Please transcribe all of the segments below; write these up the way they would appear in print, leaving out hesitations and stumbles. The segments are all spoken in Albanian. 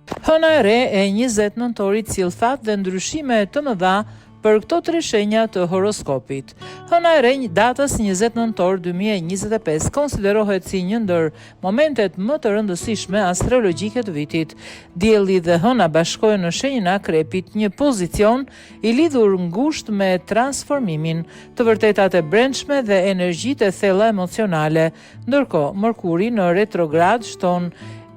Hëna e re e 20 nëntorit sill fat dhe ndryshime të mëdha për këto tre shenja të horoskopit. Hëna e re datës 20 nëntor 2025 konsiderohet si një ndër momentet më të rëndësishme astrologjike të vitit. Dielli dhe hëna bashkohen në shenjën e Akrepit, një pozicion i lidhur ngushtë me transformimin, të vërtetat e brendshme dhe energjitë e thella emocionale, ndërkohë Mërkuri në retrograd shton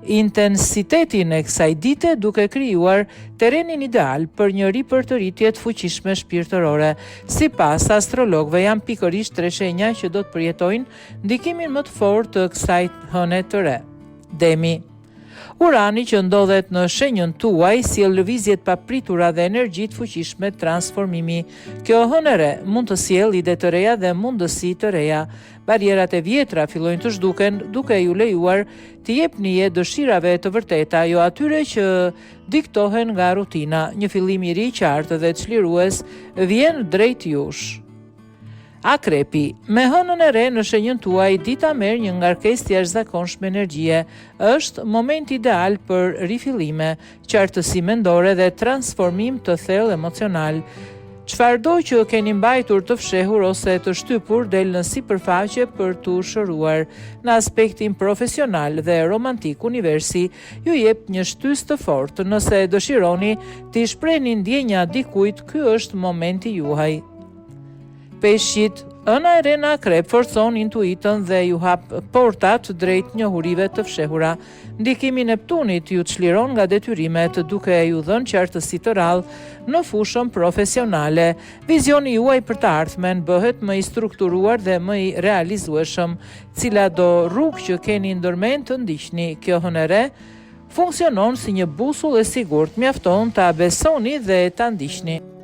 intensitetin e kësaj dite duke krijuar terrenin ideal për një ripërtëritje të fuqishme shpirtërore. Sipas astrologëve janë pikërisht tre shenja që do të përjetojnë ndikimin më të fortë të kësaj hëne të re. Demi. Urani që ndodhet në shenjën tuaj sjell lëvizje të papritura dhe energji të fuqishme transformimi. Kjo hënë e re mund të sjellë ide të reja dhe mundësi të reja. Barierat e vjetra fillojnë të zhduken duke ju lejuar të jepni jetë dëshirave të vërteta, jo atyre që diktohen nga rutina. Një fillim i ri, qartë dhe çlirues vjen drejt jush. Akrepi, me hënën e re në shenjën tuaj, dita merr një ngarkesë të jashtëzakonshme energjie. Është moment ideal për rifillime, qartësi mendore dhe transformim të thellë emocional. Çfarëdo që keni mbajtur të fshehur ose të shtypur del në sipërfaqe për t'u shëruar. Në aspektin profesional dhe romantik, universi ju jep një shtys të fortë. Nëse dëshironi t'i shprehni ndjenja dikujt, ky është momenti juaj. Peshqit, hëna e re në Akrep forcon intuitën dhe ju hap portat drejt njohurive të fshehura. Ndikimi i Neptunit ju çliron nga detyrimet duke ju dhënë qartësi të rrallë në fushën profesionale. Vizioni juaj për të ardhmen bëhet më i strukturuar dhe më i realizueshëm. Cila do rrugë që keni ndërmend të ndiqni, kjo hënë e re funksionon si një busull e sigurt, mjafton ta besoni dhe ta ndiqni.